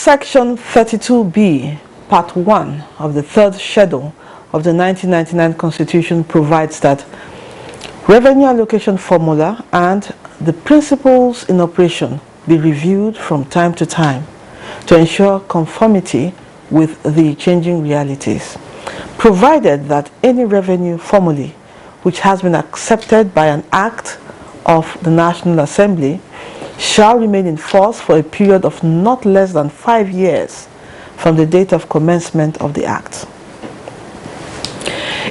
Section 32B, Part 1 of the third schedule of the 1999 Constitution provides that revenue allocation formula and the principles in operation be reviewed from time to time to ensure conformity with the changing realities, provided that any revenue formula which has been accepted by an act of the National Assembly shall remain in force for a period of not less than 5 years from the date of commencement of the act.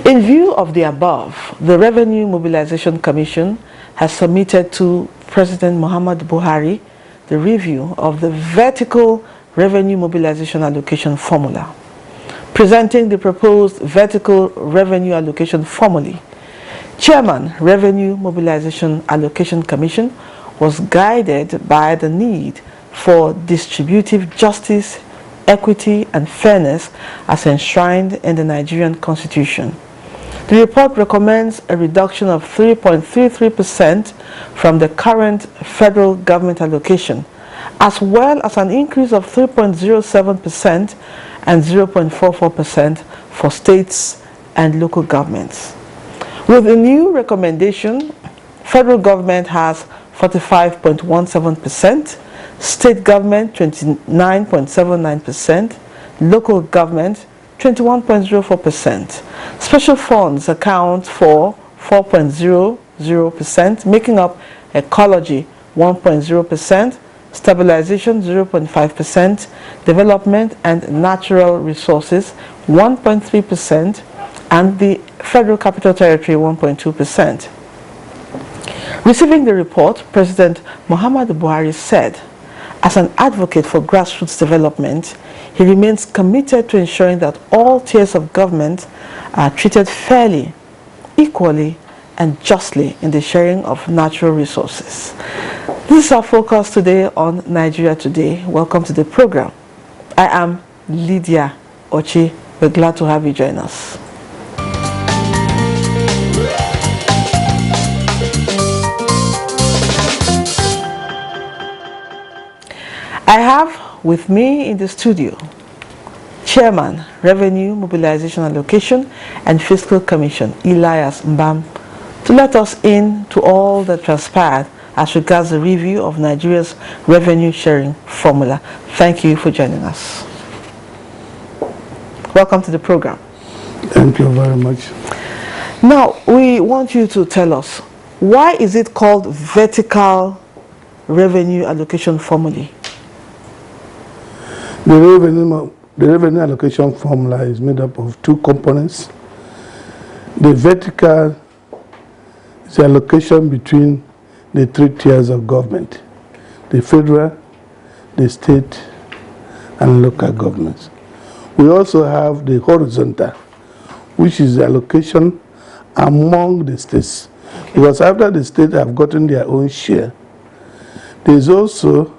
In view of the above, the Revenue Mobilization Commission has submitted to President Muhammadu Buhari the review of the vertical revenue mobilization allocation formula. Presenting the proposed vertical revenue allocation formula, Chairman, Revenue Mobilization Allocation Commission was guided by the need for distributive justice, equity, and fairness as enshrined in the Nigerian Constitution. The report recommends a reduction of 3.33% from the current federal government allocation, as well as an increase of 3.07% and 0.44% for states and local governments. With the new recommendation, federal government has 45.17%, state government 29.79%, local government 21.04%. Special funds account for 4.00%, making up ecology 1.0%, stabilization 0.5%, development and natural resources 1.3%, and the Federal Capital Territory 1.2%. Receiving the report, President Muhammadu Buhari said, as an advocate for grassroots development, he remains committed to ensuring that all tiers of government are treated fairly, equally, and justly in the sharing of natural resources. This is our focus today on Nigeria Today. Welcome to the program. I am Lydia Ochi. We're glad to have you join us. I have with me in the studio Chairman, Revenue Mobilization Allocation and Fiscal Commission, Elias Mbam, to let us in to all that transpired as regards the review of Nigeria's revenue sharing formula. Thank you for joining us. Welcome to the program. Thank you very much. Now, we want you to tell us, why is it called vertical revenue allocation formula? The revenue allocation formula is made up of two components. The vertical is the allocation between the three tiers of government: the federal, the state, and local governments. We also have the horizontal, which is the allocation among the states. Because after the states have gotten their own share, there's also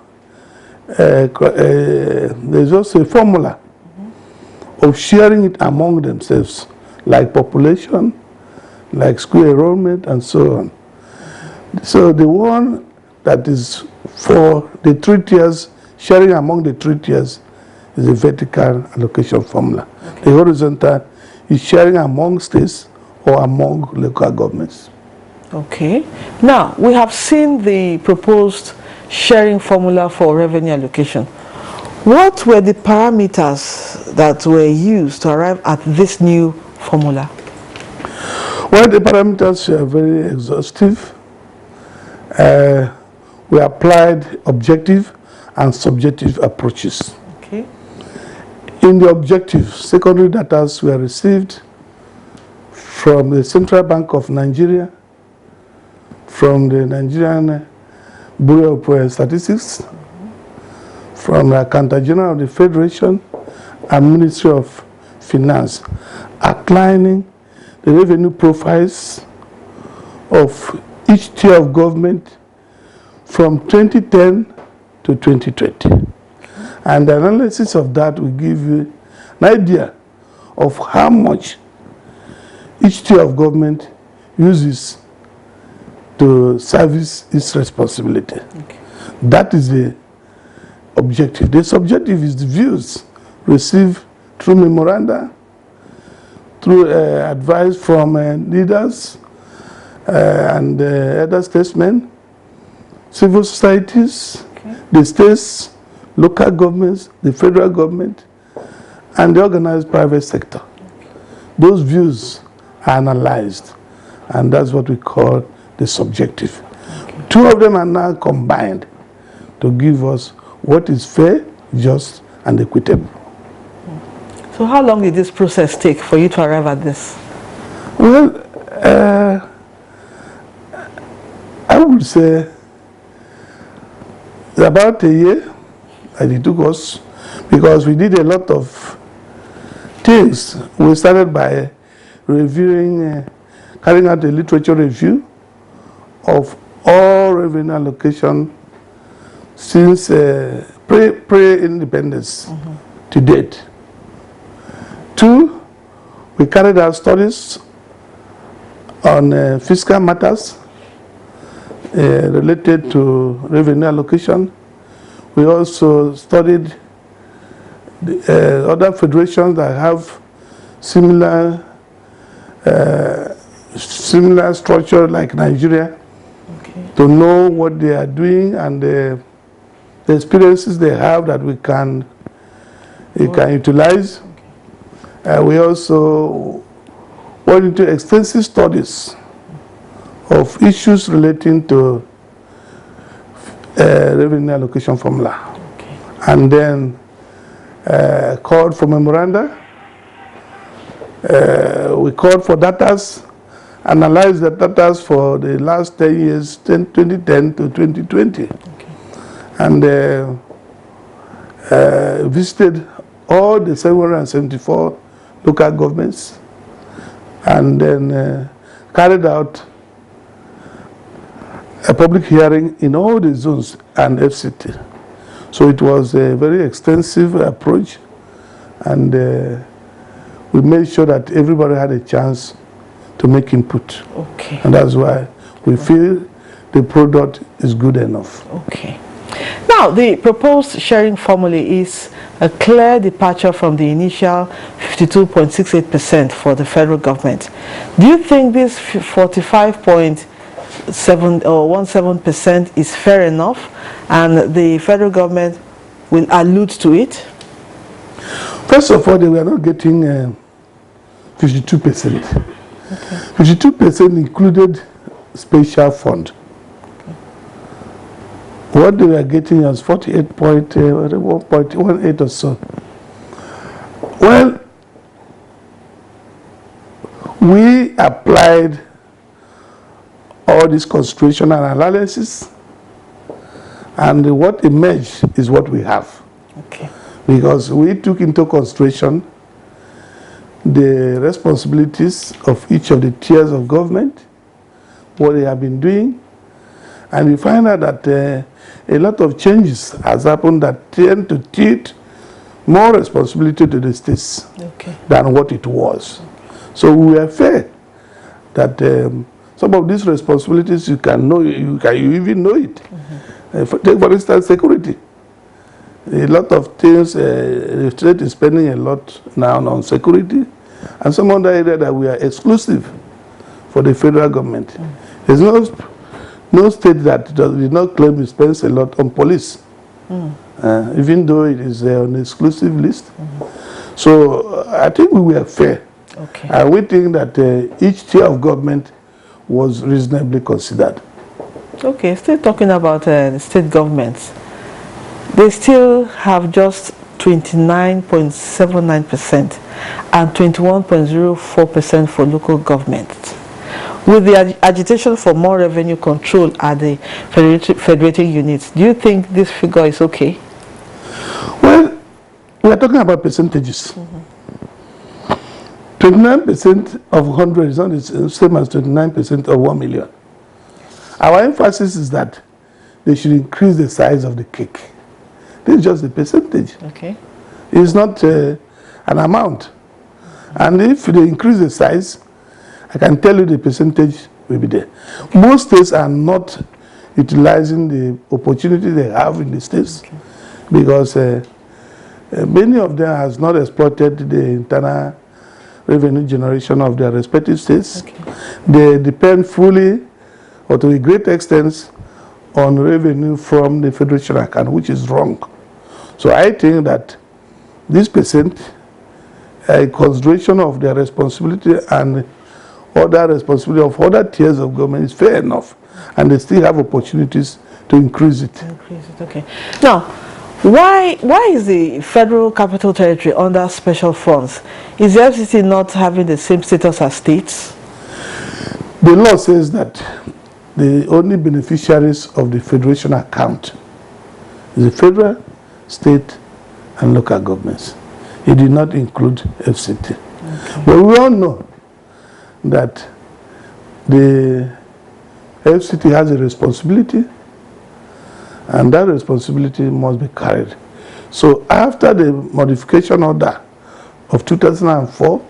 a formula of sharing it among themselves, like population, like school enrollment, and so on. So the one that is for the three tiers, sharing among the three tiers, is a vertical allocation formula. Okay. The horizontal is sharing among states or among local governments. Okay. Now, we have seen the proposed sharing formula for revenue allocation. What were the parameters that were used to arrive at this new formula? Well, the parameters are very exhaustive. We applied objective and subjective approaches. Okay. In the objective, secondary data were received from the Central Bank of Nigeria, from the Nigerian Bureau of Statistics, from the Accountant General of the Federation, and Ministry of Finance, outlining the revenue profiles of each tier of government from 2010 to 2020. And the analysis of that will give you an idea of how much each tier of government uses to service its responsibility. Okay. That is the objective. The subjective is the views received through memoranda, through advice from leaders and other statesmen, civil societies, the states, local governments, the federal government, and the organized private sector. Those views are analyzed, and that's what we call the subjective. Two of them are now combined to give us what is fair, just, and equitable. So how long did this process take for you to arrive at this? Well, I would say about a year that it took us, because we did a lot of things. We started by reviewing, carrying out a literature review of all revenue allocation since pre-independence to date. Two, we carried out studies on fiscal matters related to revenue allocation. We also studied the other federations that have similar structure like Nigeria, to know what they are doing and the experiences they have that we can utilize. We also went into extensive studies of issues relating to revenue allocation formula, and then called for memoranda. We called for datas, analyzed the datas for the last 10 years, 2010 to 2020, and visited all the 774 local governments, and then carried out a public hearing in all the zones and FCT. So it was a very extensive approach, and we made sure that everybody had a chance to make input. Okay. And that's why we feel the product is good enough. Okay. Now, the proposed sharing formula is a clear departure from the initial 52.68% for the federal government. Do you think this 45.7 or 17% is fair enough, and the federal government will allude to it? First of all, they were not getting 52%. 52% included special fund. What they were getting was 48.18 or so. Well, we applied all this consideration and analysis, and what emerged is what we have. Okay. Because we took into consideration the responsibilities of each of the tiers of government, what they have been doing, and we find out that a lot of changes has happened that tend to tilt more responsibility to the states than what it was. So we are fair that some of these responsibilities you can know, you even know it. Take for instance security. A lot of things, the state is spending a lot now on security, and some other area that we are exclusive for the federal government. There's no state that did not claim it spends a lot on police, even though it is on the exclusive list. So I think we were fair. And we think that each tier of government was reasonably considered. Okay, still talking about the state governments. They still have just 29.79% and 21.04% for local government. With the agitation for more revenue control at the federating units, do you think this figure is okay? Well, we are talking about percentages. 29% of 100 is not the same as 29% of 1 million. Our emphasis is that they should increase the size of the cake. This is just the percentage. Okay. It's not an amount. And if they increase the size, I can tell you the percentage will be there. Most states are not utilizing the opportunity they have in the states. because many of them has not exploited the internal revenue generation of their respective states. Okay. They depend fully or to a great extent on revenue from the federation account, which is wrong. So I think that this percent, a consideration of their responsibility and other responsibility of other tiers of government is fair enough, and they still have opportunities to increase it. Increase it, okay. Now, why is the Federal Capital Territory under special funds? Is the FCT not having the same status as states? The law says that the only beneficiaries of the federation account is the federal, state, and local governments. It did not include FCT. Okay. But we all know that the FCT has a responsibility, and that responsibility must be carried. So after the modification order of 2004,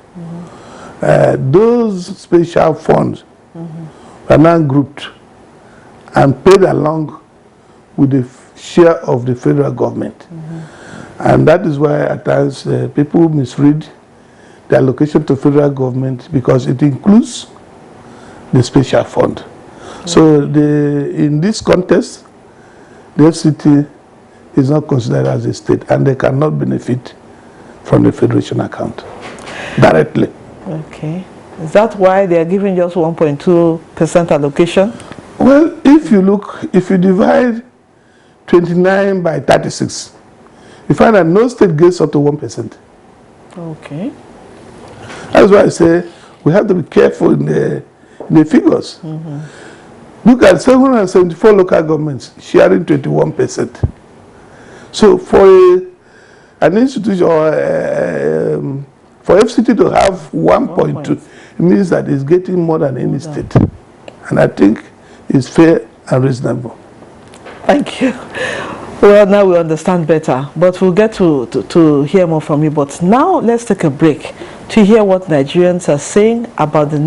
those special funds are now grouped and paid along with the share of the federal government. And that is why at times people misread the allocation to federal government, because it includes the special fund. So in this context, the FCT is not considered as a state, and they cannot benefit from the federation account directly. Okay. Is that why they are giving just 1.2% allocation? Well, if you divide 29 by 36, you find that no state gets up to 1%. Okay. That's why I say we have to be careful in the figures. Look at 774 local governments sharing 21%. So for an institution or for FCT to have 1.2, it means that it's getting more than any state. And I think it's fair and reasonable. Thank you. Well, now we understand better, but we'll get to hear more from you. But now let's take a break to hear what Nigerians are saying about this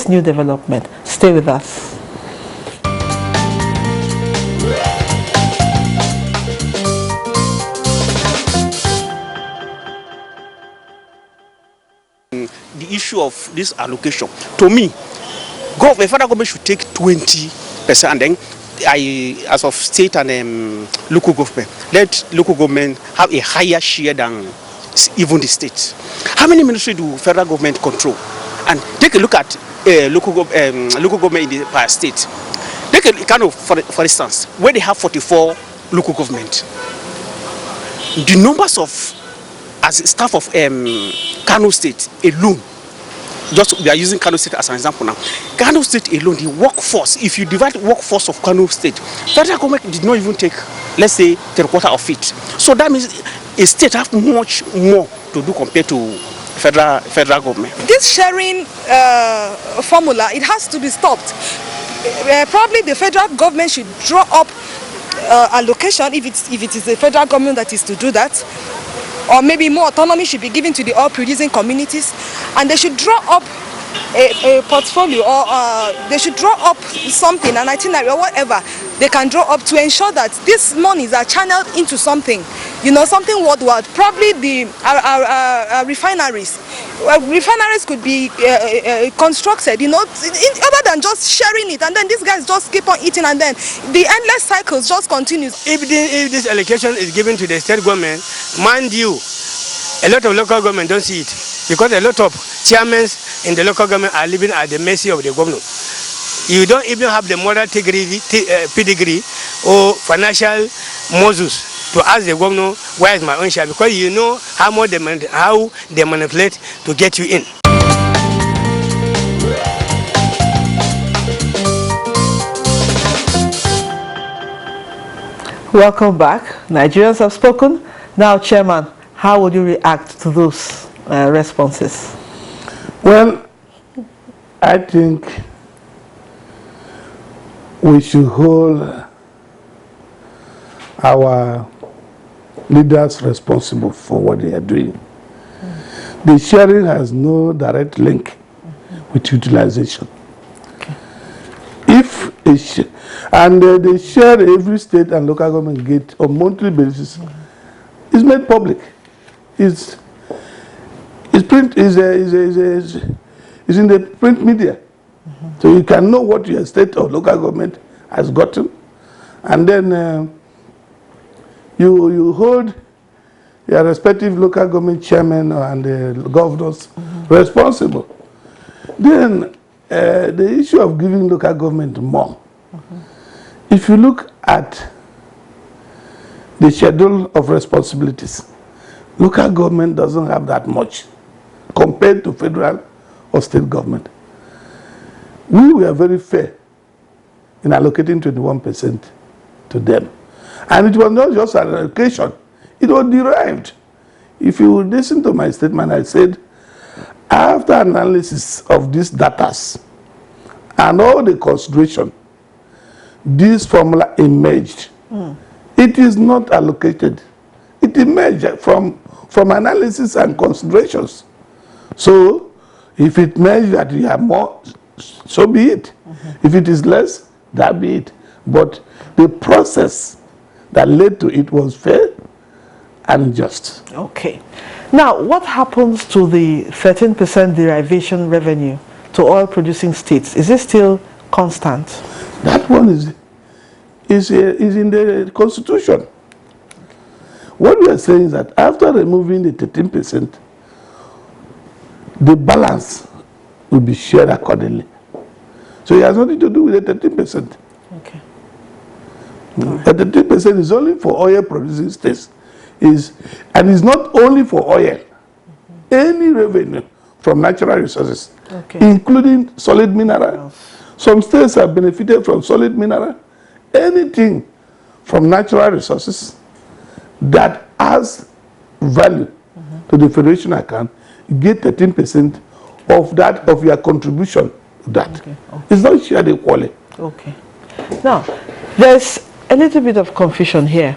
new development. Stay with us. The issue of this allocation, to me, the federal government should take 20%, and then as of state and local government, let local government have a higher share than even the state. How many ministries do federal government control? And take a look at local government in the per state. Take a kind of, for instance, where they have 44 local government, the numbers of as staff of Kano State alone, just we are using Kano State as an example now. Kano State alone, the workforce, if you divide the workforce of Kano State, federal government did not even take, let's say, 3/4 of it. So that means a state have much more to do compared to federal government. This sharing formula, it has to be stopped. Probably the federal government should draw up allocation if it is the federal government that is to do that. Or maybe more autonomy should be given to the oil-producing communities, and they should draw up a portfolio, or they should draw up something, an itinerary or whatever they can draw up to ensure that these monies are channeled into something, something worthwhile. Probably the refineries. Refineries could be constructed, other than just sharing it, and then these guys just keep on eating, and then the endless cycles just continues. If this allocation is given to the state government, mind you, a lot of local government don't see it, because a lot of chairmen in the local government are living at the mercy of the governor. You don't even have the moral pedigree or financial muscles to ask the governor, where is my own share? Because you know how they manipulate to get you in. Welcome back. Nigerians have spoken. Now, Chairman, how would you react to those responses? Well, I think we should hold our leaders responsible for what they are doing. The sharing has no direct link with utilization. If They share every state and local government get on monthly basis. It's made public. It's print is in the print media, so you can know what your state or local government has gotten, and then you hold your respective local government chairman and the governors responsible. Then the issue of giving local government more. If you look at the schedule of responsibilities, local government doesn't have that much compared to federal or state government. We were very fair in allocating 21% to them. And it was not just an allocation, it was derived. If you listen to my statement, I said, after analysis of these data and all the consideration, this formula emerged. It is not allocated. It emerged from analysis and considerations. So, if it measures that you have more, so be it. If it is less, that be it. But the process that led to it was fair and just. Okay. Now, what happens to the 13% derivation revenue to oil producing states? Is it still constant? That one is in the Constitution. What we are saying is that after removing the 13%, the balance will be shared accordingly. So it has nothing to do with the 13%. Okay. The 13% is only for oil producing states. And it's not only for oil. Any revenue from natural resources, including solid mineral. Some states have benefited from solid mineral. Anything from natural resources that has value to the federation account, get 13% of that, of your contribution to that. It's not shared equally. Okay. Now, there's a little bit of confusion here.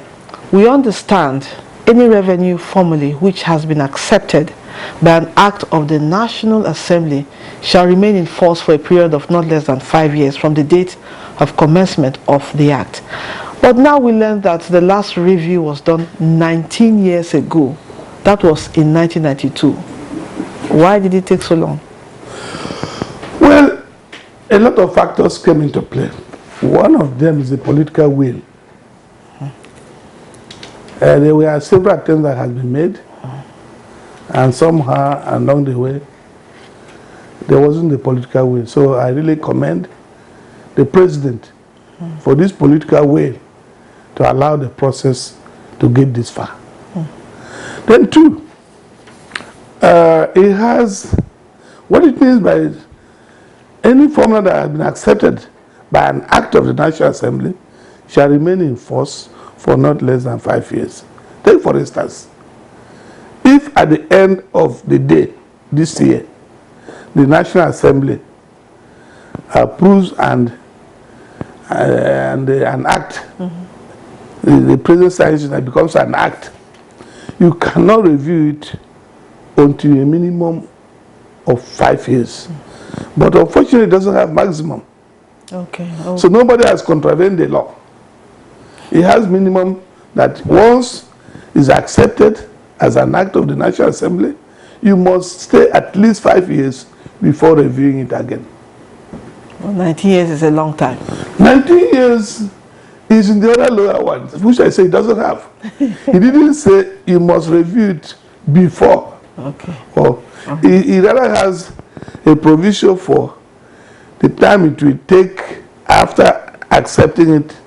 We understand any revenue formula which has been accepted by an act of the National Assembly shall remain in force for a period of not less than 5 years from the date of commencement of the act. But now we learn that the last review was done 19 years ago. That was in 1992. Why did it take so long? Well, a lot of factors came into play. One of them is the political will. There were several attempts that had been made, and somehow along the way, there wasn't the political will. So I really commend the president for this political will to allow the process to get this far. Then two, it has, what it means by any formula that has been accepted by an act of the National Assembly shall remain in force for not less than 5 years. Take for instance, if at the end of the day this year, the National Assembly approves an act, the president signs it and it becomes an act, you cannot review it until a minimum of 5 years. But unfortunately, it doesn't have maximum. Okay. So nobody has contravened the law. It has minimum that once is accepted as an act of the National Assembly, you must stay at least 5 years before reviewing it again. Well, 19 years is a long time. 19 years is in the other lower ones, which I say it doesn't have. He didn't say you must review it before. Okay. Or he rather has a provision for the time it will take after accepting it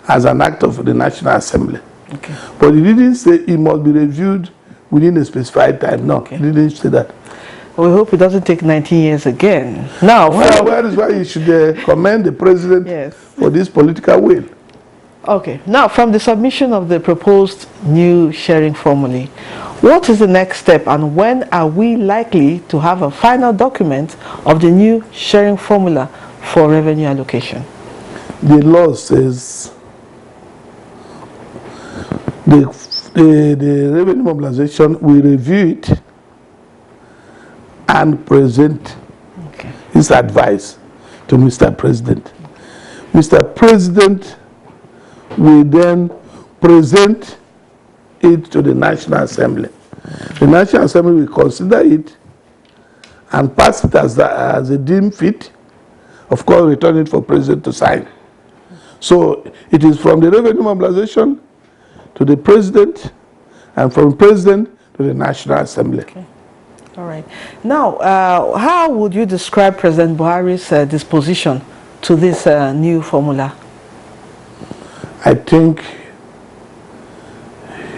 as an act of the National Assembly. Okay. But he didn't say it must be reviewed within a specified time. No, he didn't say that. We hope it doesn't take 19 years again. Now, well, that is why you should commend the president for this political will. Okay. Now, from the submission of the proposed new sharing formula, what is the next step and when are we likely to have a final document of the new sharing formula for revenue allocation? The law says the revenue mobilization will review it and present his advice to Mr. President. Mr. President will then present it to the National Assembly. The National Assembly will consider it and pass it as a deemed fit. Of course, return it for President to sign. So it is from the revenue mobilization to the President, and from President to the National Assembly. Okay. All right. Now, how would you describe President Buhari's disposition to this new formula? I think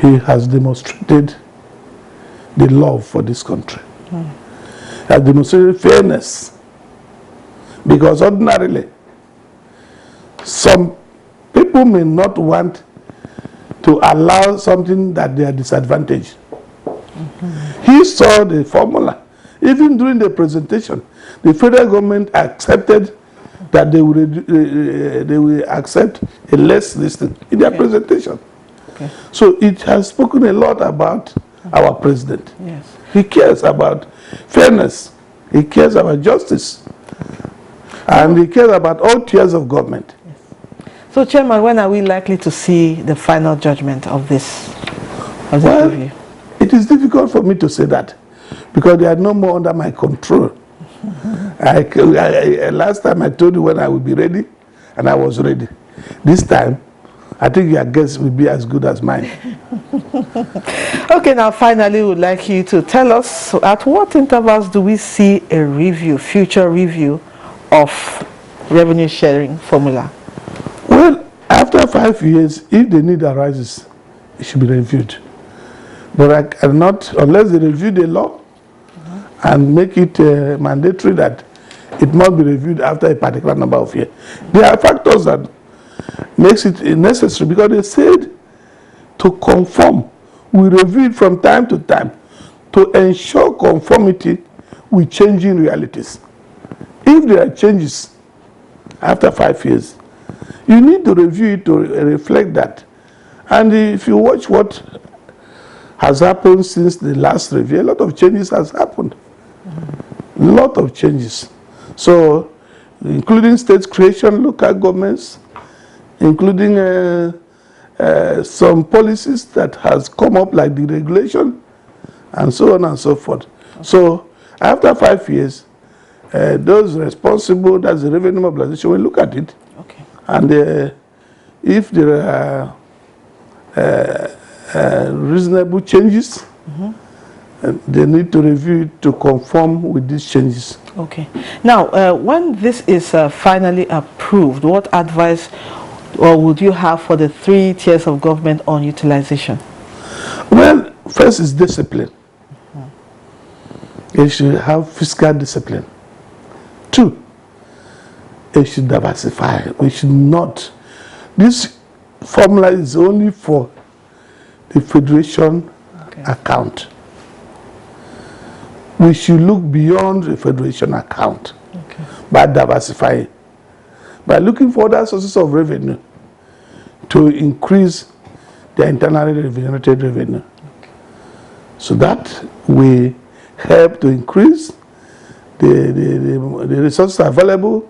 he has demonstrated the love for this country. He has demonstrated fairness, because ordinarily some people may not want to allow something that they are disadvantaged. He saw the formula. Even during the presentation, the federal government accepted that they will accept a less listing in their presentation. Okay. So it has spoken a lot about our president. Yes. He cares about fairness. He cares about justice. And he cares about all tiers of government. So, Chairman, when are we likely to see the final judgment of this review? It is difficult for me to say that, because they are no more under my control. Last time I told you when I would be ready, and I was ready. This time, I think your guess will be as good as mine. Okay, now finally, we would like you to tell us, at what intervals do we see a review, future review of revenue sharing formula? Well, after 5 years, if the need arises, it should be reviewed. But I cannot, unless they review the law and make it mandatory that it must be reviewed after a particular number of years. There are factors that makes it necessary, because they said to conform. We review it from time to time to ensure conformity with changing realities. If there are changes after 5 years, you need to review it to reflect that. And if you watch what has happened since the last review, a lot of changes has happened. A lot of changes. So, including state creation, local governments, including some policies that has come up, like the regulation, and so on and so forth. Okay. So, after 5 years, those responsible, that's the revenue mobilization, will look at it. Okay. And if there are reasonable changes, they need to review it to conform with these changes. Okay. Now, when this is finally approved, what advice would you have for the 3 tiers of government on utilization? Well, first is discipline. They should have fiscal discipline. 2, they should diversify. We should not. This formula is only for the federation account. We should look beyond the federation account by diversifying, by looking for other sources of revenue to increase the internally generated revenue. So that we help to increase the resources available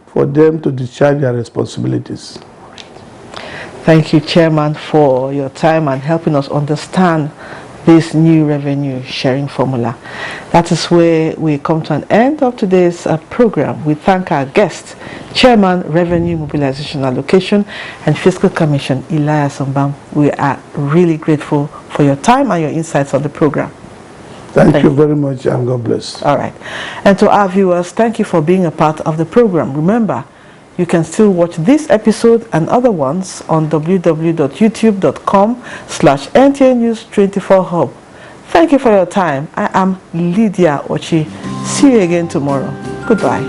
for them to discharge their responsibilities. Thank you, Chairman, for your time and helping us understand this new revenue sharing formula. That is where we come to an end of today's program. We thank our guest, Chairman, Revenue Mobilization Allocation and Fiscal Commission, Elias Ombam. We are really grateful for your time and your insights on the program. Thank you very much, and God bless. All right. And to our viewers, thank you for being a part of the program. Remember, you can still watch this episode and other ones on www.youtube.com/NTA News 24 Hub. Thank you for your time. I am Lydia Ochi. See you again tomorrow. Goodbye.